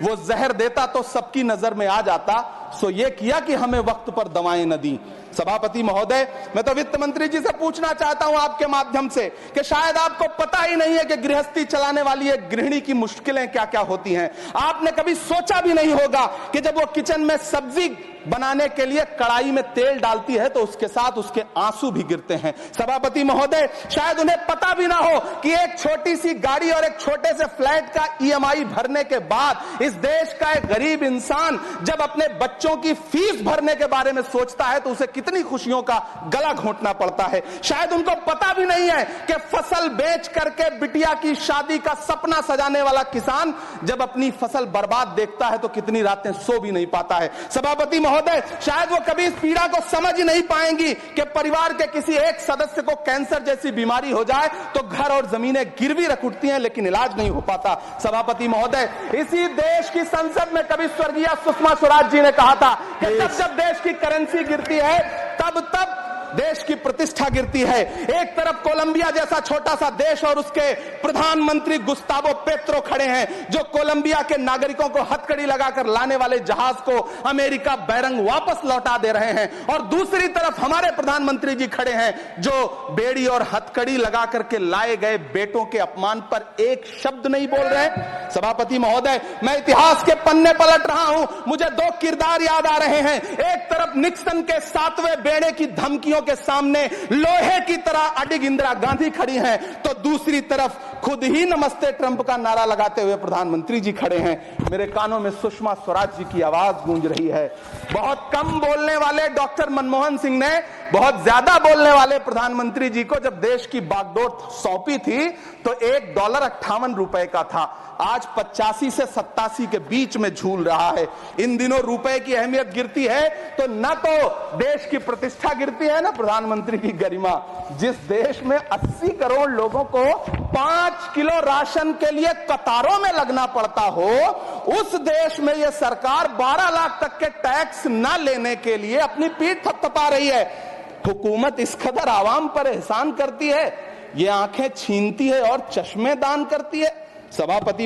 वो जहर देता तो सबकी नजर में आ जाता, सो ये किया कि हमें वक्त पर दवाएं न दी। सभापति महोदय, मैं तो वित्त मंत्री जी से पूछना चाहता हूं आपके माध्यम से कि शायद आपको पता ही नहीं है कि गृहस्थी चलाने वाली एक गृहिणी की मुश्किलें क्या क्या होती हैं। आपने कभी सोचा भी नहीं होगा कि जब वो किचन में सब्जी बनाने के लिए कढ़ाई में तेल डालती है तो उसके साथ उसके आंसू भी गिरते हैं। सभापति महोदय, शायद उन्हें पता भी ना हो कि एक छोटी सी गाड़ी और एक छोटे से फ्लैट का ईएमआई भरने के बाद इस देश का एक गरीब इंसान जब अपने बच्चों की फीस भरने के बारे में सोचता है तो उसे कितनी खुशियों का गला घोंटना पड़ता है। शायद उनको पता भी नहीं है कि फसल बेच करके बिटिया की शादी का सपना सजाने वाला किसान जब अपनी फसल बर्बाद देखता है तो कितनी रातें सो भी नहीं पाता है। सभापति महोदय, शायद वो कभी इस पीड़ा को समझ ही नहीं पाएंगी कि परिवार के किसी एक सदस्य को कैंसर जैसी बीमारी हो जाए तो घर और जमीनें गिरवी रख उठती हैं लेकिन इलाज नहीं हो पाता। सभापति महोदय, इसी देश की संसद में कभी स्वर्गीय सुषमा स्वराज जी ने कहा था कि जब देश की करेंसी गिरती है तब देश की प्रतिष्ठा गिरती है। एक तरफ कोलंबिया जैसा छोटा सा देश और उसके प्रधानमंत्री गुस्तावो पेत्रो खड़े हैं जो कोलंबिया के नागरिकों को हथकड़ी लगाकर लाने वाले जहाज को अमेरिका बैरंग वापस लौटा दे रहे हैं, और दूसरी तरफ हमारे प्रधानमंत्री जी खड़े हैं जो बेड़ी और हथकड़ी लगा करके लाए गए बेटों के अपमान पर एक शब्द नहीं बोल रहे। सभापति महोदय, मैं इतिहास के पन्ने पलट रहा हूं, मुझे दो किरदार याद आ रहे हैं। एक तरफ निक्सन के 7वें बेड़े की धमकियों के सामने लोहे की तरह अडिग इंदिरा गांधी खड़ी हैं, तो दूसरी तरफ खुद ही नमस्ते ट्रंप का नारा लगाते हुए प्रधानमंत्री जी खड़े हैं। मेरे कानों में सुषमा स्वराज जी की आवाज गूंज रही है। बहुत कम बोलने वाले डॉक्टर मनमोहन सिंह ने बहुत ज्यादा बोलने वाले प्रधानमंत्री जी को जब देश की बागडोर सौंपी थी तो $1 58 का था, आज 85 से 87 के बीच में झूल रहा है। इन दिनों रुपए की अहमियत गिरती है तो न तो देश की प्रतिष्ठा गिरती है, न प्रधानमंत्री की गरिमा। जिस देश में 80 करोड़ लोगों को 5 किलो राशन के लिए कतारों में लगना पड़ता हो, उस देश में यह सरकार 12 लाख तक के टैक्स न लेने के लिए अपनी पीठ थपथपा रही है। हुकूमत इस कदर आवाम पर एहसान करती है, ये आंखें छीनती है और चश्मे दान करती है। सभापति